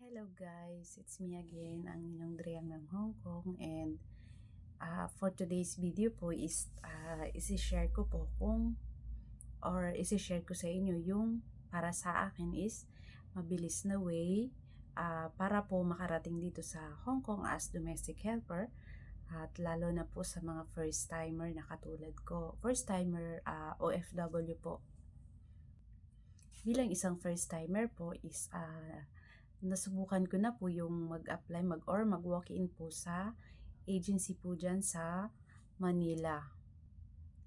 Hello guys, it's me again, ang inyong Driang ng Hong Kong, and for today's video po is isi-share ko po isi-share ko sa inyo yung para sa akin is mabilis na way para po makarating dito sa Hong Kong as domestic helper, at lalo na po sa mga first timer na katulad ko, first timer OFW po. Bilang isang first timer po is nasubukan ko na po yung mag-apply mag-walk-in po sa agency po dyan sa Manila.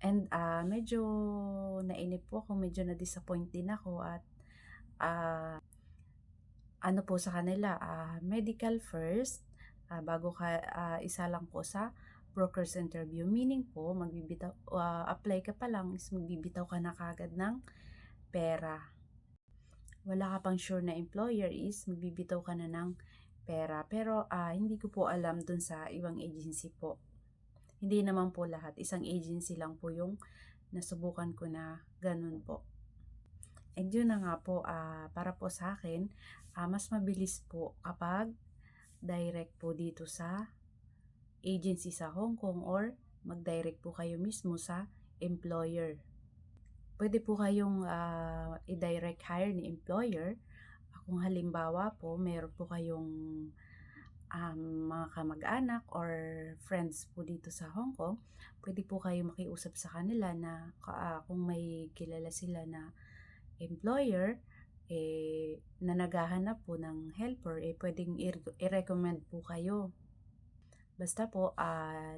And medyo nainip po ako, medyo na-disappoint din ako at ano po sa kanila, medical first, bago ka isa lang po sa broker's interview. Meaning po, apply ka pa lang is magbibitaw ka na kagad ng pera. Wala ka pang sure na employer is magbibitaw ka na ng pera. Pero hindi ko po alam dun sa ibang agency po. Hindi naman po lahat. Isang agency lang po yung nasubukan ko na ganun po. And yun na nga po, para po sa akin, mas mabilis po kapag direct po dito sa agency sa Hong Kong or mag-direct po kayo mismo sa employer. Pwede po kayong i-direct hire ni employer. Kung halimbawa po, meron po kayong mga kamag-anak or friends po dito sa Hong Kong, pwede po kayo makiusap sa kanila na kung may kilala sila na employer na naghahanap po ng helper, pwedeng i-recommend po kayo. Basta po,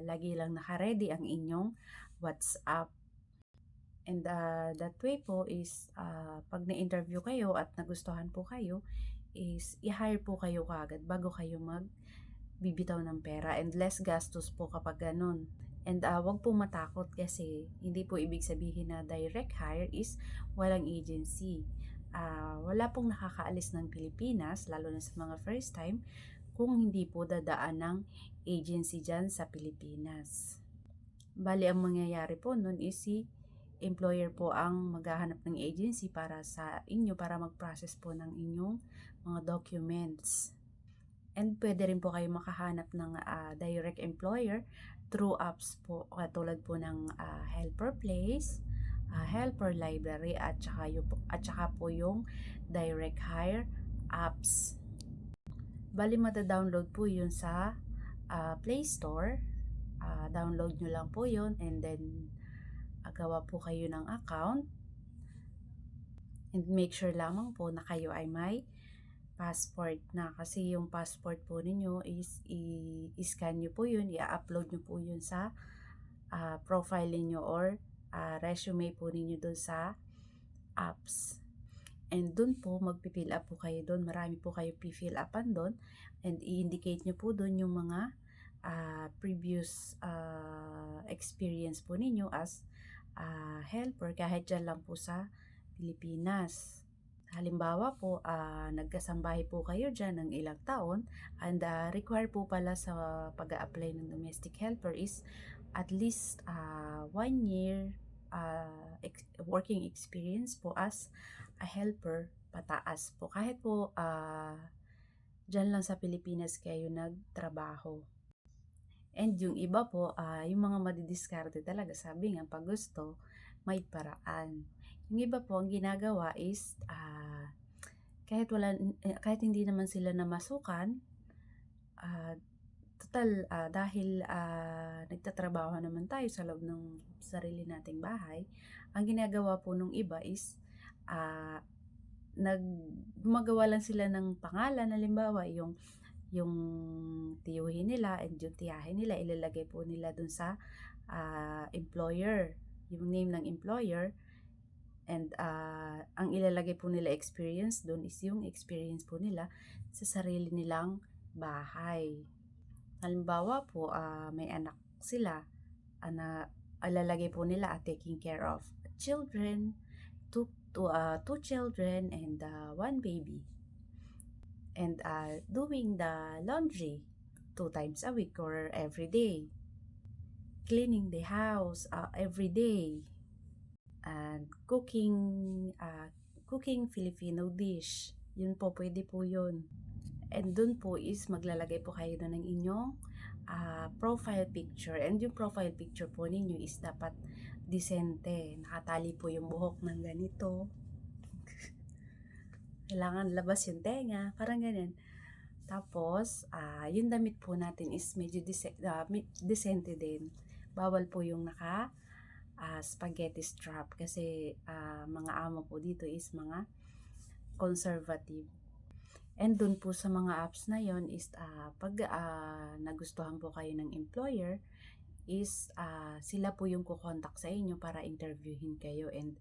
lagi lang naka-ready ang inyong WhatsApp. And that way po is pag na-interview kayo at nagustuhan po kayo, is i-hire po kayo kagad bago kayo magbibitaw ng pera, and less gastos po kapag ganun. And wag po matakot kasi hindi po ibig sabihin na direct hire is walang agency. Wala pong nakakaalis ng Pilipinas, lalo na sa mga first time, kung hindi po dadaan ng agency dyan sa Pilipinas. Bali, ang mangyayari po nun is si employer po ang maghahanap ng agency para sa inyo para mag-process po ng inyong mga documents. And pwede rin po kayo makahanap ng direct employer through apps po, katulad po ng Helper Place, Helper Library, at saka po yung direct hire apps. Bali, mata-download po yun sa Play Store. Download nyo lang po yun, and then gawa po kayo ng account, and make sure lamang po na kayo ay may passport na, kasi yung passport po ninyo is i-scan nyo po yun, i-upload nyo po yun sa profile niyo or resume po ninyo doon sa apps. And doon po magpi-fill up po kayo doon, marami po kayo pi-fill upan doon, and i-indicate nyo po doon yung mga previous experience po ninyo as helper kahit dyan lang po sa Pilipinas. Halimbawa po, nagkasambahay po kayo dyan ng ilang taon, and required po pala sa pag-a-apply ng domestic helper is at least 1 year working experience po as a helper pataas po. Kahit po dyan lang sa Pilipinas kayo nagtrabaho. And yung iba po, yung mga madidiskarte talaga, sabi nga, pag gusto, may paraan. Yung iba po, ang ginagawa is, kahit hindi naman sila namasukan, total, dahil nagtatrabaho naman tayo sa loob ng sarili nating bahay, ang ginagawa po nung iba is, gumagawa lang sila ng pangalan, halimbawa, yung tiyuhin nila and yung tiyahin nila, ilalagay po nila dun sa employer, yung name ng employer, and ang ilalagay po nila experience dun is yung experience po nila sa sarili nilang bahay. Halimbawa po, may anak sila, ilalagay po nila taking care of children, two children and 1 baby. And doing the laundry 2 times a week or every day, cleaning the house every day, and cooking Filipino dish, yun po, pwede po yun. And dun po is maglalagay po kayo dun ng inyong profile picture. And yung profile picture po ninyo is dapat disente. Nakatali po yung buhok ng ganito. Kailangan labas yung tenga, parang ganun. Tapos, yung damit po natin is medyo decente din. Bawal po yung spaghetti strap kasi mga amo po dito is mga conservative. And dun po sa mga apps na yon is pag nagustuhan po kayo ng employer is sila po yung kukontak sa inyo para interviewin kayo, and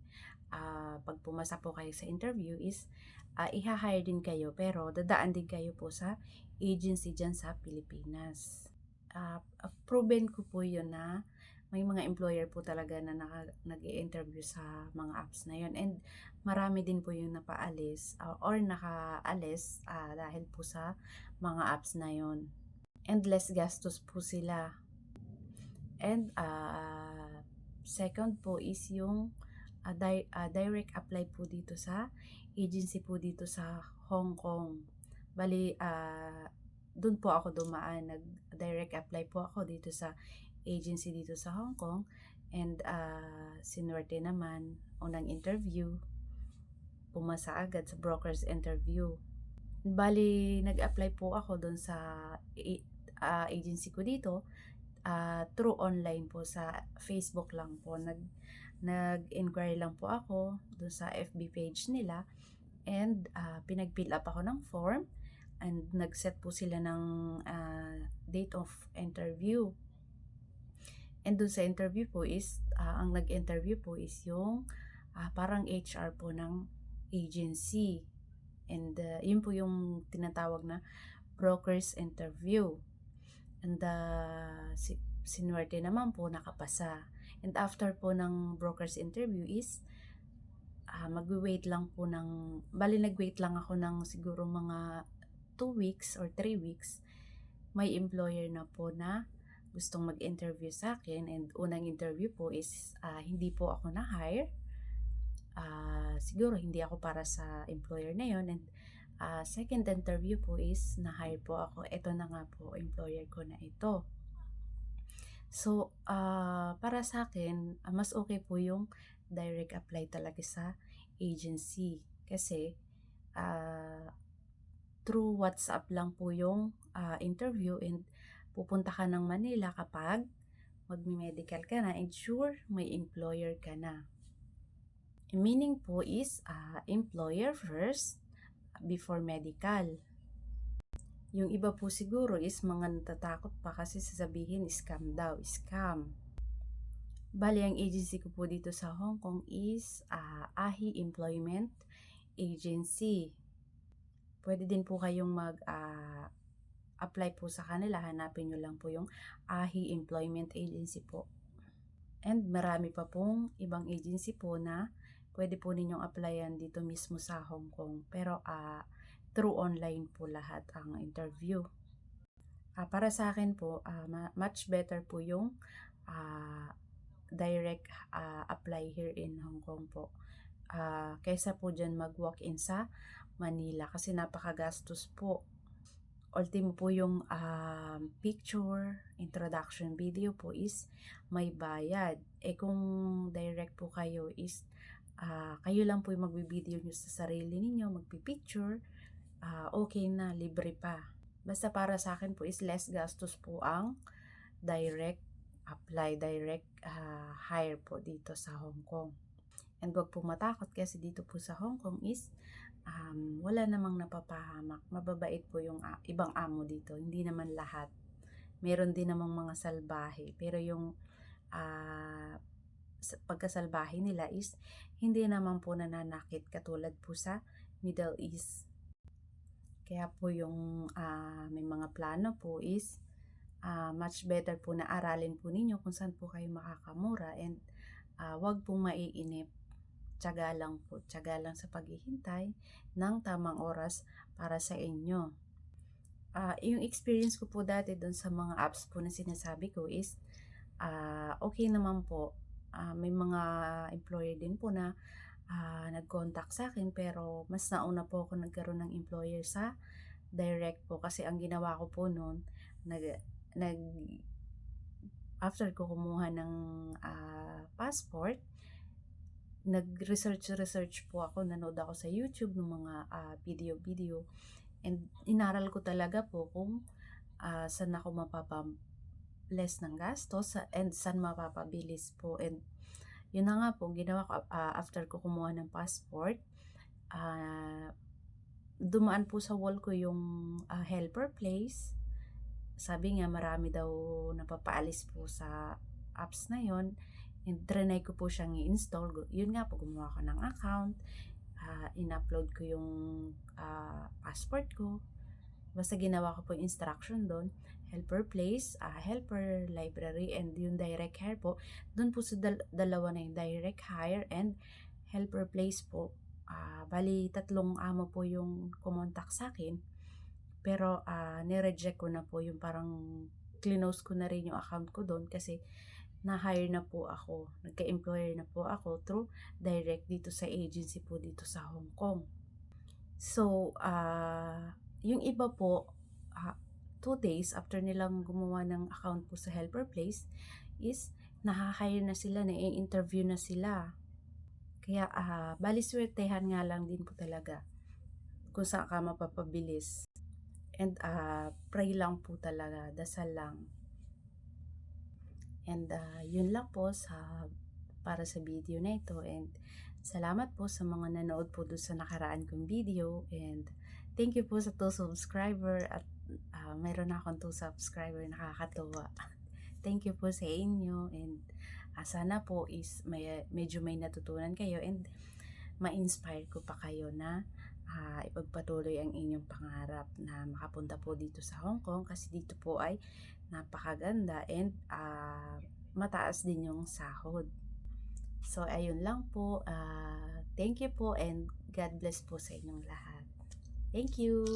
pag pumasa po kayo sa interview is iha-hire din kayo, pero dadaan din kayo po sa agency dyan sa Pilipinas. Proven ko po yun na may mga employer po talaga na nag-i-interview sa mga apps na yun, and marami din po yung napaalis or nakaalis dahil po sa mga apps na yun, and less gastos po sila. And second po is yung direct apply po dito sa agency po dito sa Hong Kong. Bali, dun po ako dumaan, nag-direct apply po ako dito sa agency dito sa Hong Kong, and sinuwerte naman, unang interview, pumasa agad sa broker's interview. Bali, nag-apply po ako dun sa agency ko dito, through online po, sa Facebook lang po. Nag-inquire lang po ako dun sa FB page nila, and pinag-fill up ako ng form, and nag-set po sila ng date of interview. And dun sa interview po is, ang nag-interview po is yung parang HR po ng agency. And yun po yung tinatawag na broker's interview. And sinuwerte naman po, nakapasa. And after po ng broker's interview is, mag-wait lang po nag-wait lang ako ng siguro mga 2 weeks or 3 weeks. May employer na po na gustong mag-interview sa akin, and unang interview po is hindi po ako na-hire. Siguro hindi ako para sa employer na yon, and second interview po is na-hire po ako. Ito na nga po, employer ko na ito. So, para sa akin, mas okay po yung direct apply talaga sa agency, kasi through WhatsApp lang po yung interview, and pupunta ka ng Manila kapag magme-medical ka na, and sure may employer ka na. Meaning po is employer first before medical. Yung iba po siguro is mga natatakot pa kasi sasabihin scam daw, scam. Bali, ang agency ko po dito sa Hong Kong is AHI Employment Agency. Pwede din po kayong apply po sa kanila. Hanapin nyo lang po yung AHI Employment Agency po. And marami pa pong ibang agency po na pwede po ninyong applyan dito mismo sa Hong Kong. Pero through online po lahat ang interview. Para sa akin po, much better po yung direct apply here in Hong Kong po. Kaysa po dyan mag-walk-in sa Manila, kasi napakagastos po. Ultimo po yung picture, introduction video po is may bayad. Kung direct po kayo is kayo lang po yung magbibideo nyo sa sarili ninyo, magpipicture, okay na, libre pa. Basta para sa akin po is less gastos po ang direct apply, direct hire po dito sa Hong Kong. And wag po matakot, kasi dito po sa Hong Kong is wala namang napapahamak. Mababait po yung ibang amo dito, hindi naman lahat. Meron din namang mga salbahe, pero yung pagkasalbahe nila is hindi naman po nananakit katulad po sa Middle East. Kaya po yung may mga plano po is much better po na aralin po ninyo kung saan po kayo makakamura, and wag pong maiinip. Tiyaga lang po, tiyaga lang sa paghihintay ng tamang oras para sa inyo. Yung experience ko po dati doon sa mga apps po na sinasabi ko is okay naman po. May mga employer din po na nag-contact sa akin, pero mas nauna po ako nagkaroon ng employer sa direct po kasi ang ginawa ko po no'n nag after ko kumuha ng, passport, nag-research po ako, nanood ako sa YouTube ng mga, video-video and inaral ko talaga po kung, saan ako less ng gastos and saan mapapabilis po and yun na nga po ginawa ko, after ko kumuha ng passport, ah, dumaan po sa wall ko yung, helper place. Sabi nga marami daw napapaalis po sa apps na yon and triny ko po siyang i-install. Yun nga po gumawa ako ng account, in-upload ko yung, passport ko. Basta ginawa ko po yung instruction do'n, helper place, helper library, and yung direct hire po. Do'n po sa dalawa na yung direct hire and helper place po, bali 3 amo po yung kumontak sa'kin. Pero, ni-reject ko na po yung parang clinose ko na rin yung account ko do'n kasi na-hire na po ako, nagka-employer na po ako through direct dito sa agency po dito sa Hong Kong. So, yung iba po, 2 days after nilang gumawa ng account po sa helper place is naha-hire na sila, na-i-interview na sila. Kaya, bale swertehan nga lang din po talaga kung saan ka mapapabilis and, pray lang po talaga, dasal lang. And, yun lang po para sa video na ito and salamat po sa mga nanood po do'n sa nakaraan kong video and thank you po sa 2 subscriber at, mayroon na akong 2 subscriber, nakakatuwa. Thank you po sa inyo and, sana po is medyo may natutunan kayo and ma-inspire ko pa kayo na, ipagpatuloy ang inyong pangarap na makapunta po dito sa Hong Kong kasi dito po ay napakaganda and, mataas din yung sahod. So ayun lang po, thank you po and God bless po sa inyong lahat. Thank you.